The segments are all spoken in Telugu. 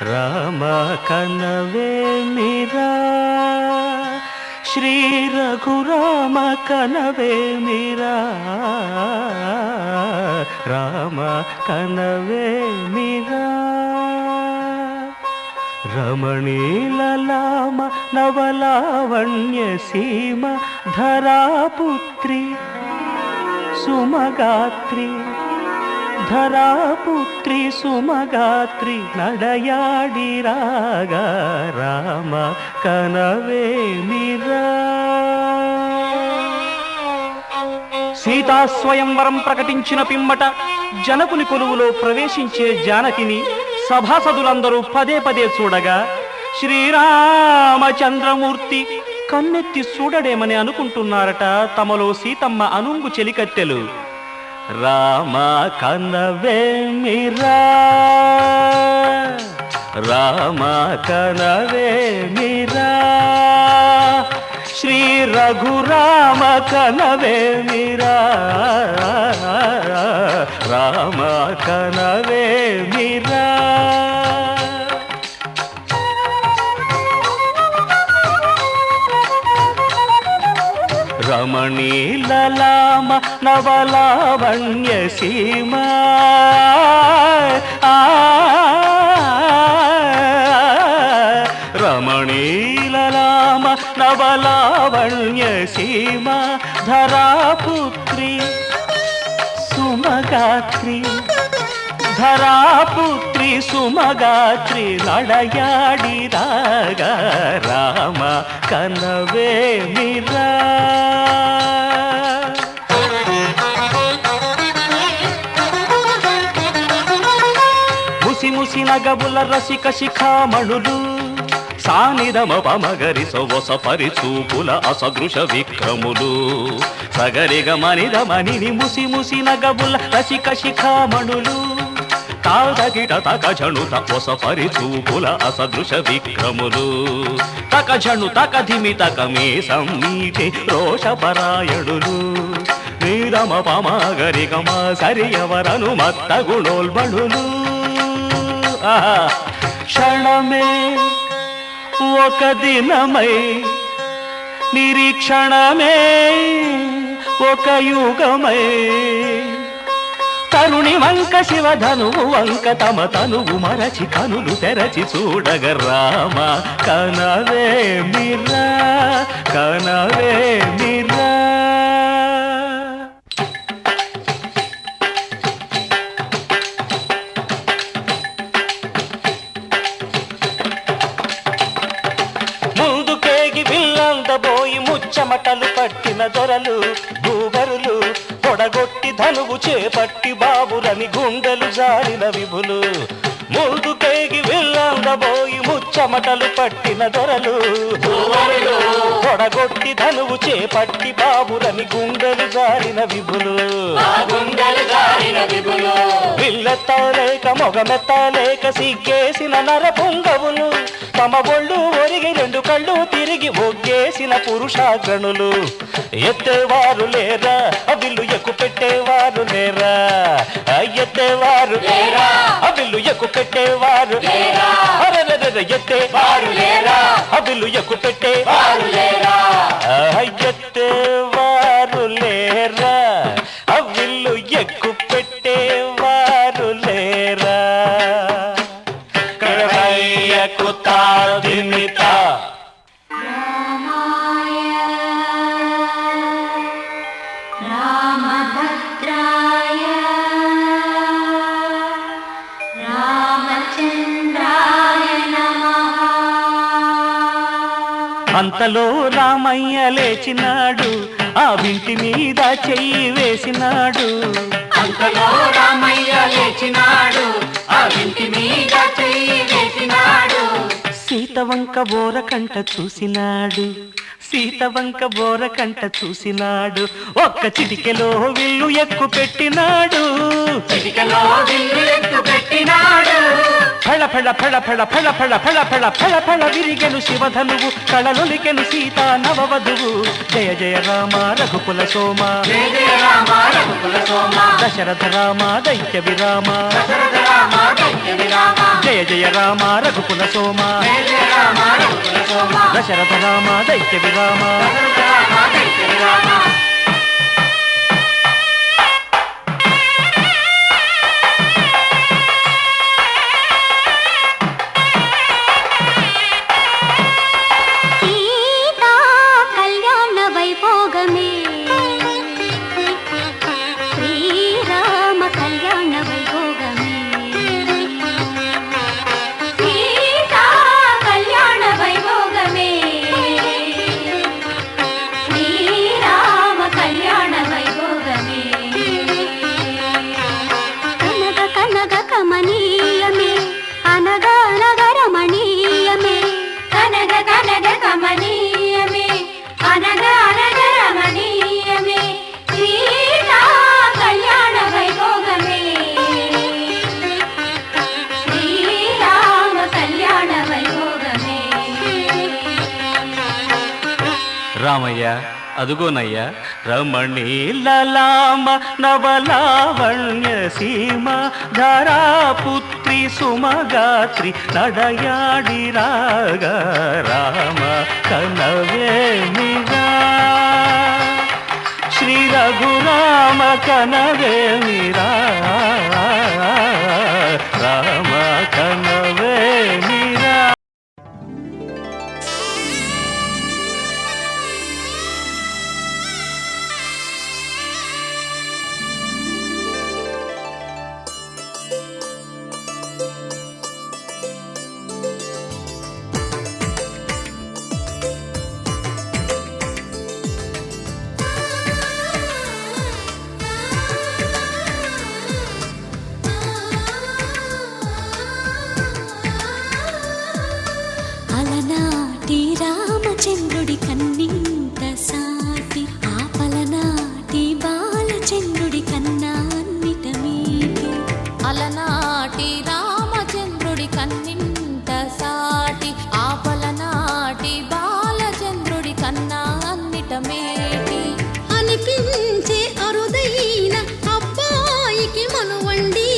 రామ కనవేమిరా శ్రీ రఘురామ కనవేమిరా రామ కనవేమిరా రమణీలలామ నవలావణ్య సీమ ధరాపుత్రి సుమగాత్రి ధరాపుత్రి సుమగాత్రి నడయాడి రాగా రామ కనవేమిరా సీతా స్వయంవరం ప్రకటించిన పిమ్మట జనకుని కొలువులో ప్రవేశించే జానకిని సభాసదులందరూ పదే పదే చూడగా శ్రీరామచంద్రమూర్తి కన్నెత్తి చూడడేమని అనుకుంటున్నారట తమలో సీతమ్మ అనుంగు చెలికత్తెలు. రామ కనవేమిరా రామ కనవేమిరా శ్రీ రఘురామ కనవేమిరా రామ కనవేమిరా రమణీలలామ నవలావణ్య సీమ రమణీలలామ నవలావణ్య సీమ ధరాపుత్రి సుమగాత్రి ధరాపుత్రి సుమగాత్రి నడయాడి రాగా రామ కనవేమిరా ముసి ముసి నగబుల రసిక శిఖామణులు సానిదమ పమగరి సొవస పరిచూపుల అసదృశ విక్రములు సగరిగ మనిదమని ముసి ముసి నగబుల రసిక శిఖామణులు తాదగిట తకజణు తపొస పరిచూపుల అసదృశ విక్రములు తకజణు తకధిమి తకమే సమ్మీటి రోషపరాయణులు నీరమ పమగరి గమ సరియవరను మత్త గుణోల్బణులు క్షణమే ఒక దినమై నిరీక్షణమే ఒక యుగమై తరుణి వంక శివధనువు వంక తమ తనువు మరచి కనులు తెరచి చూడగ రామ కనవేమిరా కనవేమిరా ముందుకేగి ముచ్చమటలు పట్టిన దొరలు భూగరులు పొడగొట్టి ధనువు చేపట్టి బాబులని గుండెలు జారిన విభులు ముందుకేగి విల్లందబోయి ముచ్చమటలు పట్టిన దొరలు పొడగొట్టి ధనువు చేపట్టి బాబులని గుండెలు జారిన విభులు విల్లెత్తలేక మొగమెత్తలేక సిగ్గేసిన నరపుంగవులు తమ ఒళ్ళు ఒరిగి రెండు కళ్ళు తిరిగి ఒగ్గేసిన పురుషాగ్రణులు ఎత్తేవారు లేరా అవిల్లు ఎక్కు పెట్టేవారు లేరా ఎత్తేవారు లేరా అవిల్లు ఎక్కు పెట్టేవారు లేరా ఎత్తేవారు లేరా అవిల్లు ఎక్కు పెట్టేవారు లేరా ఎత్తేవారు లేరా అవిల్లు ఎక్కు పెట్టేవారు లేరా కుతాదిమిత రామభద్రాయ రామచంద్రాయ నమః. అంతలో రామయ్య లేచినాడు ఆ వింటి మీద చెయ్యి వేసినాడు అంతలో రామయ్య లేచినాడు ఆ వింటి మీద చెయ్యి వేసినాడు సీతవంక బోరకంట చూసినాడు సీతవంక బోరకంట చూసినాడు ఒక్క చిటికెలో విల్లు ఎక్కు పెట్టినాడు చిటికెలో విల్లు ఎక్కు పెట్టినాడు ఫళ ఫళ ఫళ ఫళ ఫళ ఫళ ఫళ ఫళ ఫళ ఫళ విరిగెను శివధనువు కళలొలికెను సీతా నవవధువు జయ జయ రామ రఘుకుల సోమ జయ జయ రామ రఘుకుల సోమ దశరథ రామ దైత్య విరామ దశరథ రామ రామ దైత్య విరామ జయ జయ రామ రఘుకుల సోమ జయ జయ రామ రఘుకుల సోమ దశరథ రామ దైత్య విరామ దశరథ రామ దైత్య విరామ రామయ్య అదుగోనయ్యా రమణీలలామ నవలావణ్య సీమ ధరాపుత్రి సుమగాత్రి నడయాడి రాగ రామ కనవేమిరా శ్రీ రఘురామ కనవేమిరా రామ కనవేమిరా. అలనాటి రామచంద్రుడి కన్నింత సాటి ఆపలనాటి బాలచంద్రుడి కన్నా అన్నిట మీటి అలనాటి రామచంద్రుడి కన్నింత సాటి ఆపలనాటి బాలచంద్రుడి కన్నా అన్నిట మేటి అనిపించే అరుదైన అబ్బాయికి మనువండి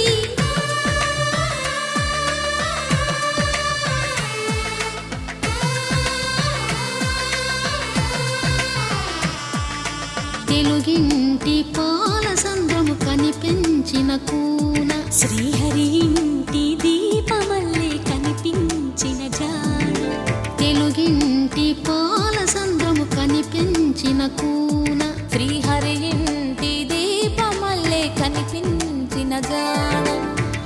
తెలుగింటి పాల సంద్రము కనిపించిన కూన శ్రీహరి ఇంటి దీపమల్లే కనిపించిన జాడ తెలుగింటి పాల సంద్రము కనిపించిన కూన శ్రీహరి ఇంటి దీపమల్లే కనిపించిన జాడ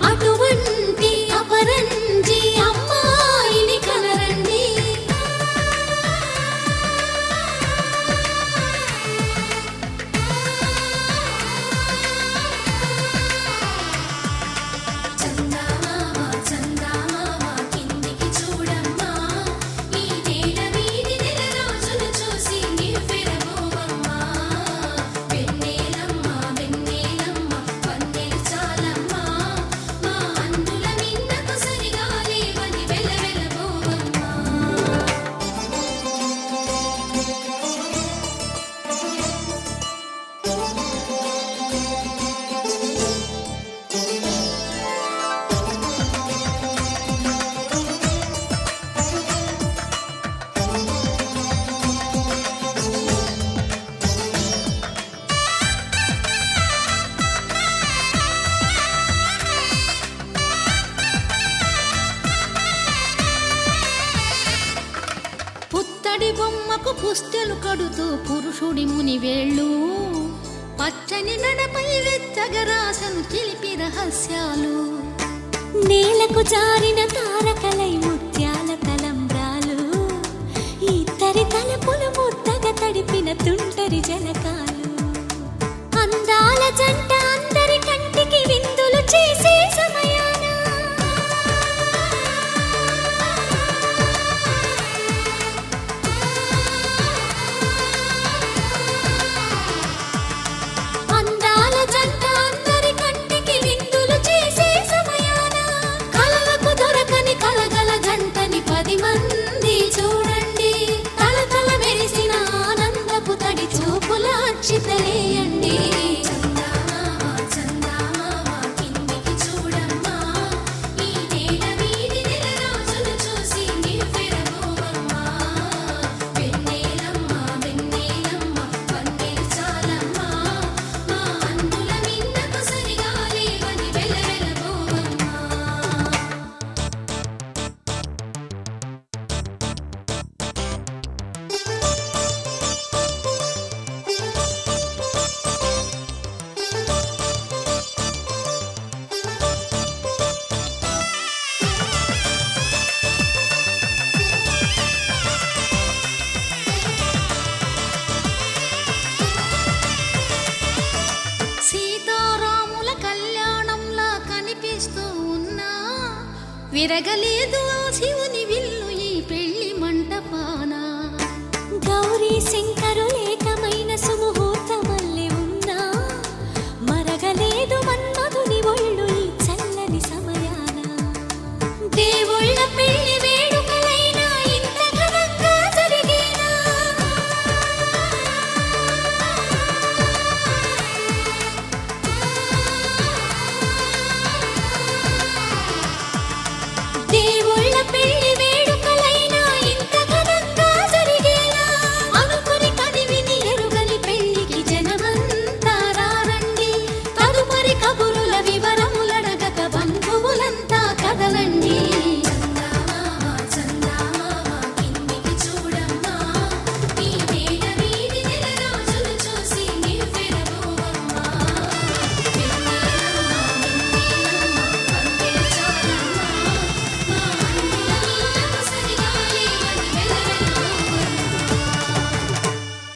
అటువంటి అపరంజి అమ్మాయిని కనరండి పుత్తడి బొమ్మకు పుస్తెలు కడుతూ పురుషుడి ముని వేళ్ళు పచ్చని నడపై వెచ్చగరాసను చిలిపి రహస్యాలు నేలకు జారిన తారకలై ముత్యాల తలంబ్రాలు ఇద్దరి తలపులు ముద్దగా తడిపిన తుంటరి జలకాలు అందాల జంట అందరి కంటికి విందులు చేసే సమయాన అందాల జంట అందరి కంటికి విందులు చేసే సమయాన కలలకు దొరకని కలగల జంట తిరగలేదు ఆ శివుని